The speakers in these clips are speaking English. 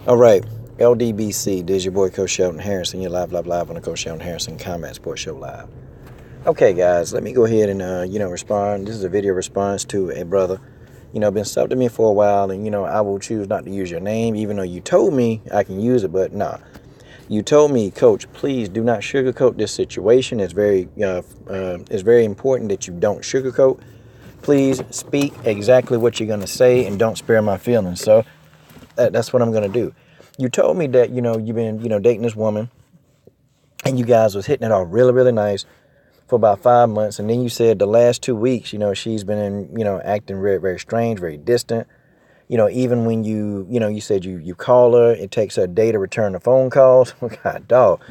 All right, LDBC, this is your boy Coach Sheldon Harrison. You're live on the Coach Sheldon Harrison Combat Sports Show Live. Okay, guys, let me go ahead and, respond. This is a video response to a brother, been sub to me for a while, and, I will choose not to use your name, even though you told me I can use it, but nah. You told me, Coach, please do not sugarcoat this situation. It's very important that you don't sugarcoat. Please speak exactly what you're going to say and don't spare my feelings. So that's what I'm going to do. You told me that, you've been, dating this woman and you guys was hitting it off really, really nice for about 5 months. And then you said the last 2 weeks, she's been, acting very, very strange, very distant. Even when you said you call her, it takes her a day to return the phone calls. God, dog.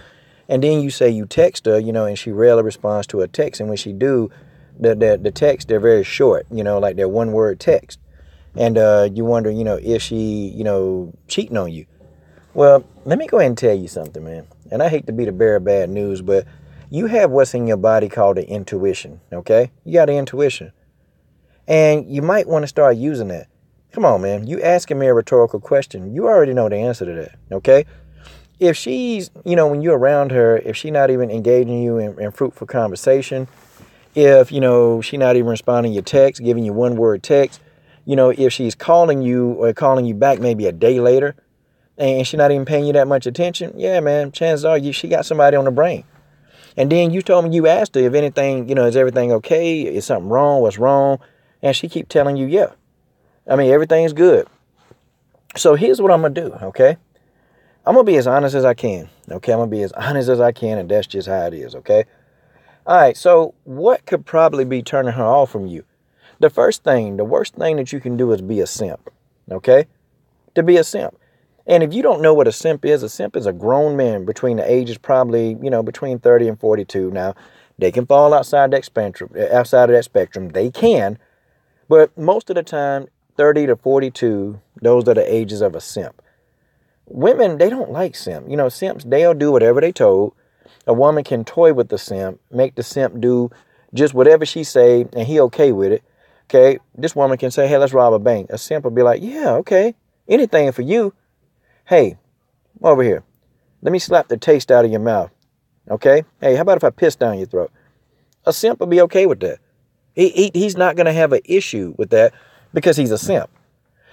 And then you say you text her, and she rarely responds to a text. And when she do, the text, they're very short, like they're one word text. And you wonder, is she, cheating on you? Well, let me go ahead and tell you something, man. And I hate to be the bearer of bad news, but you have what's in your body called the intuition, okay? You got the intuition. And you might want to start using that. Come on, man. You asking me a rhetorical question. You already know the answer to that, okay? If she's, when you're around her, if she's not even engaging you in fruitful conversation, if, she's not even responding to your text, giving you one word text, if she's calling you or calling you back maybe a day later and she's not even paying you that much attention, yeah, man, chances are she got somebody on the brain. And then you told me you asked her if anything, is everything okay? Is something wrong? What's wrong? And she keep telling you, yeah. I mean, everything's good. So here's what I'm going to do, okay? I'm going to be as honest as I can, okay? I'm going to be as honest as I can, and that's just how it is, okay? All right, so what could probably be turning her off from you? The worst thing that you can do is be a simp, okay? To be a simp. And if you don't know what a simp is a grown man between the ages probably, between 30 and 42. Now, they can fall outside of that spectrum. They can. But most of the time, 30 to 42, those are the ages of a simp. Women, they don't like simp. Simps, they'll do whatever they told. A woman can toy with the simp, make the simp do just whatever she say, and he okay with it. Okay, this woman can say, hey, let's rob a bank. A simp will be like, yeah, okay, anything for you. Hey, over here. Let me slap the taste out of your mouth. Okay? Hey, how about if I piss down your throat? A simp will be okay with that. He's not going to have an issue with that because he's a simp.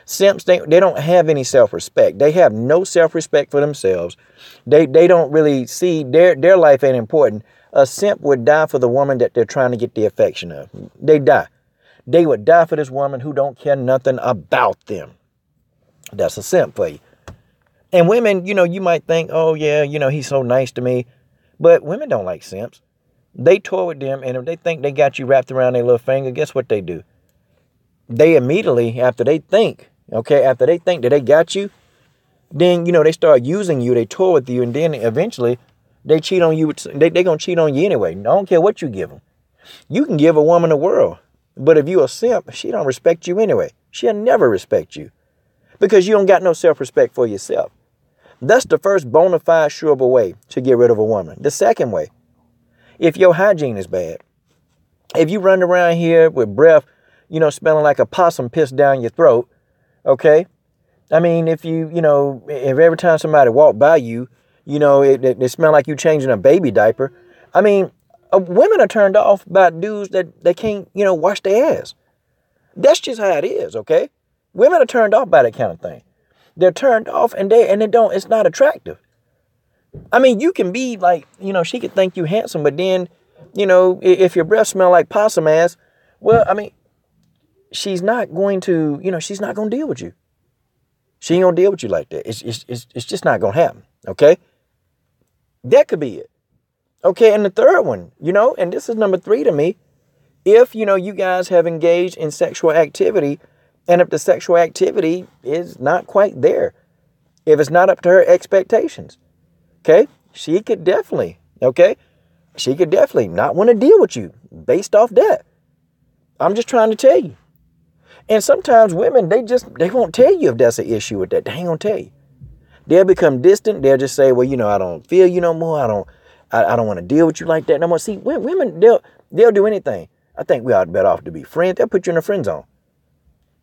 Simps, they don't have any self-respect. They have no self-respect for themselves. They don't really see their life ain't important. A simp would die for the woman that they're trying to get the affection of. They die. They would die for this woman who don't care nothing about them. That's a simp for you. And women, you might think, oh, yeah, he's so nice to me. But women don't like simps. They toy with them, and if they think they got you wrapped around their little finger, guess what they do? They immediately, after they think that they got you, then, they start using you, they toy with you, and then eventually they cheat on you. They're going to cheat on you anyway. I don't care what you give them. You can give a woman the world. But if you a simp, she don't respect you anyway. She'll never respect you because you don't got no self-respect for yourself. That's the first bona fide, sureable way to get rid of a woman. The second way, if your hygiene is bad, if you run around here with breath, smelling like a possum pissed down your throat, okay? I mean, if if every time somebody walk by you, it smell like you changing a baby diaper. I mean, women are turned off by dudes that they can't, wash their ass. That's just how it is, okay? Women are turned off by that kind of thing. They're turned off and it's not attractive. I mean, you can be like, she could think you handsome, but then, if your breath smell like possum ass, well, I mean, she's not going to deal with you. She ain't gonna deal with you like that. It's just not gonna happen, okay? That could be it. Okay, and the third one, and this is number 3 to me. If, you guys have engaged in sexual activity, and if the sexual activity is not quite there, if it's not up to her expectations, okay, she could definitely not want to deal with you based off that. I'm just trying to tell you. And sometimes women, they won't tell you if that's an issue with that. They ain't gonna tell you. They'll become distant. They'll just say, well, I don't feel you no more. I don't want to deal with you like that no more. See, women, they'll do anything. I think we ought better off to be friends. They'll put you in a friend zone.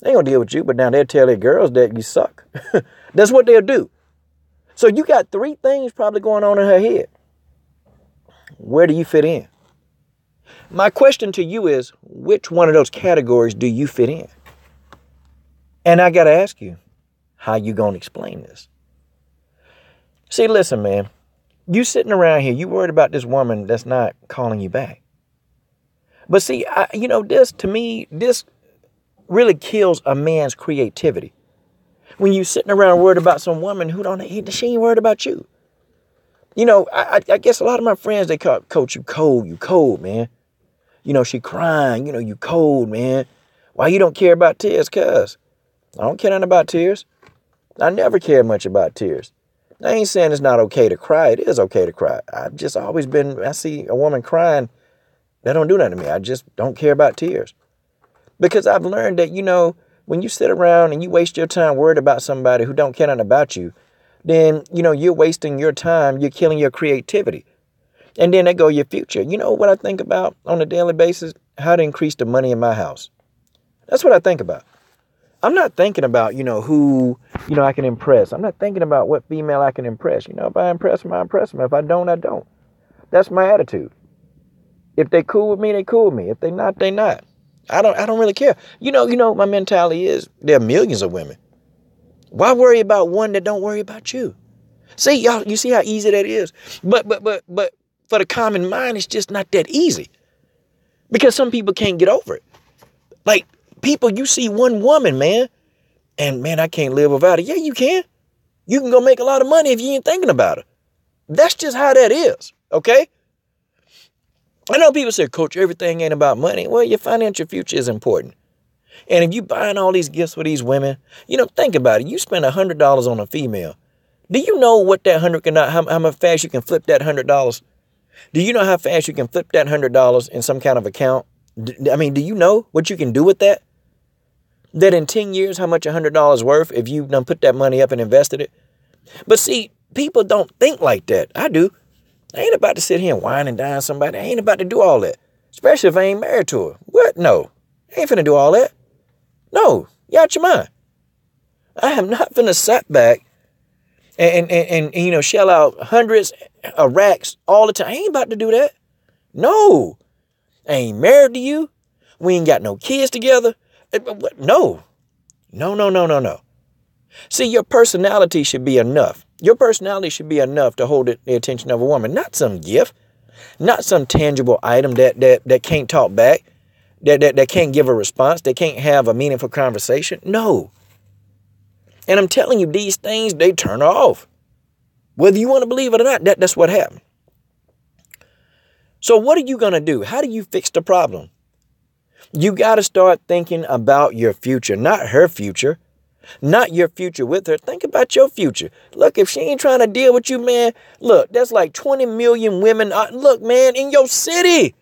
They ain't gonna deal with you, but now they'll tell their girls that you suck. That's what they'll do. So you got three things probably going on in her head. Where do you fit in? My question to you is, which one of those categories do you fit in? And I got to ask you, how you going to explain this? See, listen, man, you sitting around here, you worried about this woman that's not calling you back. But see, this to me, this really kills a man's creativity. When you sitting around worried about some woman she ain't worried about you. I guess a lot of my friends, they call Coach, you cold, man. She crying, you cold, man. Why you don't care about tears? Cuz I don't care nothing about tears. I never cared much about tears. I ain't saying it's not okay to cry. It is okay to cry. I've just always I see a woman crying, that don't do nothing to me. I just don't care about tears. Because I've learned that, when you sit around and you waste your time worried about somebody who don't care nothing about you, then, you're wasting your time. You're killing your creativity. And then there go your future. You know what I think about on a daily basis? How to increase the money in my house. That's what I think about. I'm not thinking about, who, I can impress. I'm not thinking about what female I can impress. If I impress them, I impress them. If I don't, I don't. That's my attitude. If they cool with me, they cool with me. If they not, they not. I don't really care. My mentality is there are millions of women. Why worry about one that don't worry about you? See, y'all, you see how easy that is? But for the common mind, it's just not that easy. Because some people can't get over it. Like, people, you see one woman, man, and man, I can't live without her. Yeah, you can. You can go make a lot of money if you ain't thinking about her. That's just how that is, okay? I know people say, Coach, everything ain't about money. Well, your financial future is important. And if you buying all these gifts for these women, think about it. You spend $100 on a female. Do you know what that how much fast you can flip that $100? Do you know how fast you can flip that $100 in some kind of account? Do you know what you can do with that? That in 10 years, how much $100 worth if you done put that money up and invested it? But see, people don't think like that. I do. I ain't about to sit here and whine and dine somebody. I ain't about to do all that. Especially if I ain't married to her. What? No. I ain't finna do all that. No. You out your mind. I am not finna sit back and shell out hundreds of racks all the time. I ain't about to do that. No. I ain't married to you. We ain't got no kids together. No. No. See, your personality should be enough. Your personality should be enough to hold the attention of a woman, not some gift, not some tangible item that can't talk back, that can't give a response, that can't have a meaningful conversation. No. And I'm telling you, these things, they turn her off. Whether you want to believe it or not, that's what happened. So what are you going to do? How do you fix the problem? You got to start thinking about your future, not her future. Not your future with her. Think about your future. Look, if she ain't trying to deal with you, man, look, that's like 20 million women. Look, man, in your city,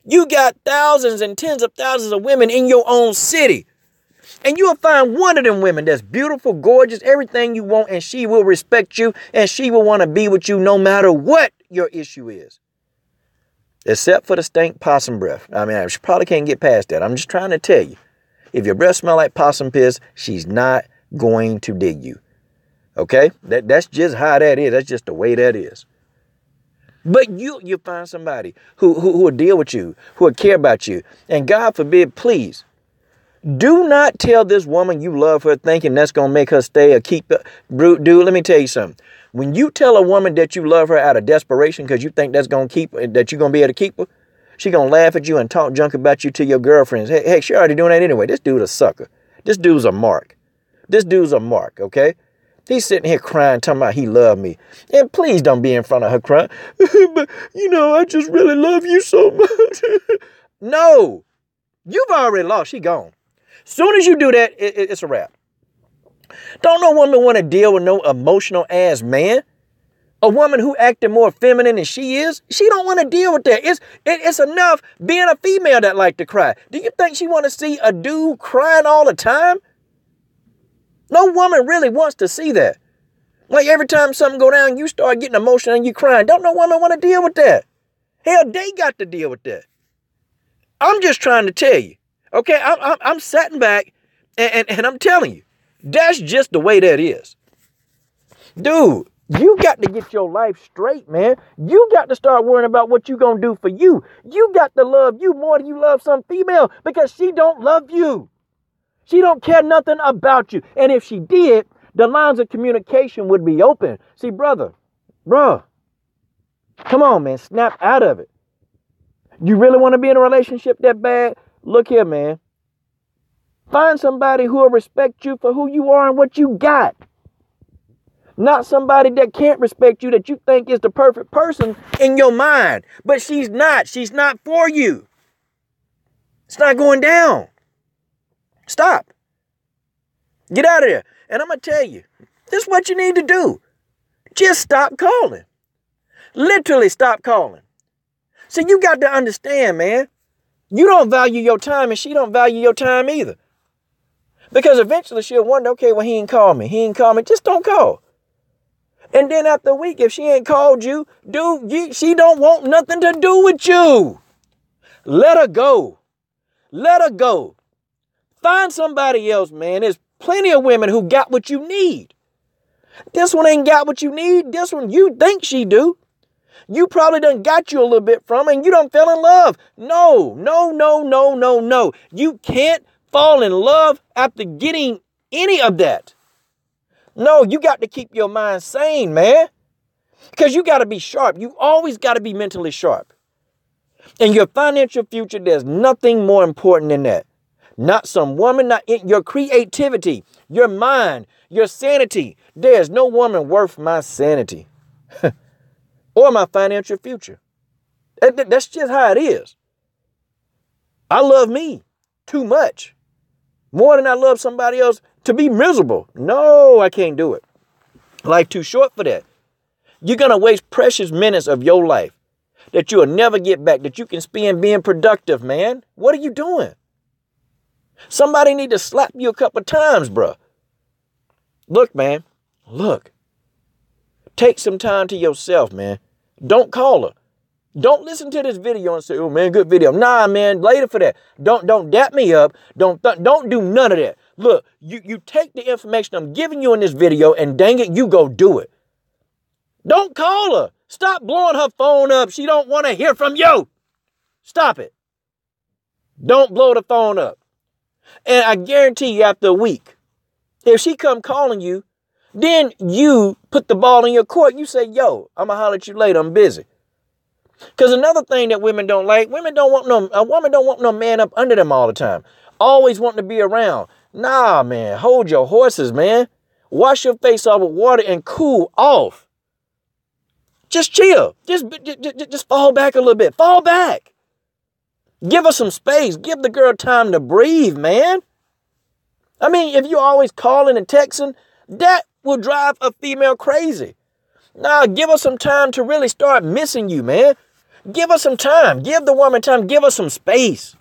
you got thousands and tens of thousands of women in your own city. And you'll find one of them women that's beautiful, gorgeous, everything you want, and she will respect you, and she will want to be with you no matter what your issue is. Except for the stank possum breath. She probably can't get past that. I'm just trying to tell you. If your breath smell like possum piss, she's not going to dig you. Okay? That's just how that is. That's just the way that is. But you find somebody who will deal with you, who will care about you. And God forbid, please, do not tell this woman you love her thinking that's going to make her stay or keep her. Dude, let me tell you something. When you tell a woman that you love her out of desperation because you think that you're going to be able to keep her, she going to laugh at you and talk junk about you to your girlfriends. Hey, she already doing that anyway. This dude a sucker. This dude's a mark. Okay? He's sitting here crying, talking about he loved me. And please don't be in front of her crying. But, I just really love you so much. No. You've already lost. She gone. Soon as you do that, it's a wrap. Don't no woman want to deal with no emotional ass man. A woman who acted more feminine than she is, she don't want to deal with that. It's enough being a female that like to cry. Do you think she want to see a dude crying all the time? No woman really wants to see that. Like every time something go down, you start getting emotional and you crying. Don't no woman want to deal with that. Hell, they got to deal with that. I'm just trying to tell you. Okay, I'm sitting back and I'm telling you, that's just the way that is. Dude. You got to get your life straight, man. You got to start worrying about what you gonna do for you. You got to love you more than you love some female, because she don't love you. She don't care nothing about you. And if she did, the lines of communication would be open. See, bruh, come on, man, snap out of it. You really want to be in a relationship that bad? Look here, man. Find somebody who will respect you for who you are and what you got. Not somebody that can't respect you, that you think is the perfect person in your mind. But she's not. She's not for you. It's not going down. Stop. Get out of there. And I'm going to tell you, this is what you need to do. Just stop calling. Literally stop calling. So you got to understand, man, you don't value your time and she don't value your time either. Because eventually she'll wonder, okay, well, he ain't called me. He ain't called me. Just don't call. And then after a week, if she ain't called you, she don't want nothing to do with you. Let her go. Let her go. Find somebody else, man. There's plenty of women who got what you need. This one ain't got what you need. This one, you think she do. You probably done got you a little bit from her and you done fell in love. No. You can't fall in love after getting any of that. No, you got to keep your mind sane, man. Because you got to be sharp. You always got to be mentally sharp. In your financial future, there's nothing more important than that. Not some woman, not your creativity, your mind, your sanity. There's no woman worth my sanity or my financial future. That's just how it is. I love me too much. More than I love somebody else to be miserable. No, I can't do it. Life too short for that. You're going to waste precious minutes of your life that you'll never get back, that you can spend being productive, man. What are you doing? Somebody need to slap you a couple of times, bro. Look, man. Look. Take some time to yourself, man. Don't call her. Don't listen to this video and say, oh, man, good video. Nah, man, later for that. Don't dap me up. Don't do none of that. Look, you take the information I'm giving you in this video and dang it, you go do it. Don't call her. Stop blowing her phone up. She don't want to hear from you. Stop it. Don't blow the phone up. And I guarantee you after a week, if she come calling you, then you put the ball in your court. You say, yo, I'm going to holler at you later. I'm busy. Because another thing that women don't like, a woman don't want no man up under them all the time. Always wanting to be around. Nah, man, hold your horses, man. Wash your face off with water and cool off. Just chill. Just fall back a little bit. Fall back. Give her some space. Give the girl time to breathe, man. I mean, if you're always calling and texting, that will drive a female crazy. Nah, give her some time to really start missing you, man. Give her some time. Give the woman time. Give her some space.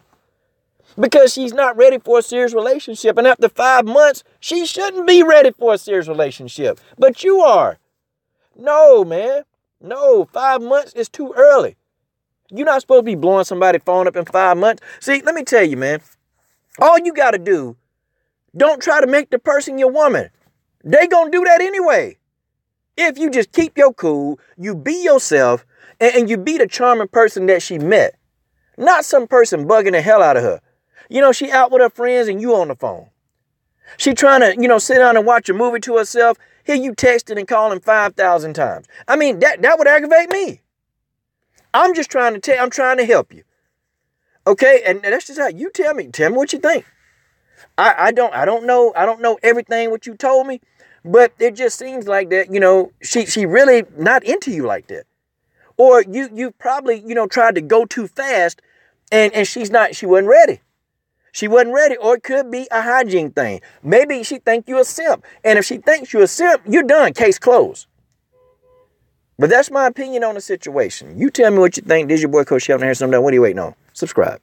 Because she's not ready for a serious relationship. And after 5 months, she shouldn't be ready for a serious relationship. But you are. No, man. No, 5 months is too early. You're not supposed to be blowing somebody's phone up in 5 months. See, let me tell you, man. All you got to do, don't try to make the person your woman. They gonna do that anyway. If you just keep your cool, you be yourself, and you be the charming person that she met. Not some person bugging the hell out of her. You know, she out with her friends and you on the phone. She trying to, sit down and watch a movie to herself. Here you texting and calling 5,000 times. I mean, that would aggravate me. I'm just trying to help you. Okay, and that's just how you tell me what you think. I don't know everything what you told me, but it just seems like that, she really not into you like that. Or you probably, tried to go too fast and she wasn't ready. She wasn't ready. Or it could be a hygiene thing. Maybe she think you a simp. And if she thinks you a simp, you're done. Case closed. But that's my opinion on the situation. You tell me what you think. This is your boy, Coach Shelton Harrison. What are you waiting on? Subscribe.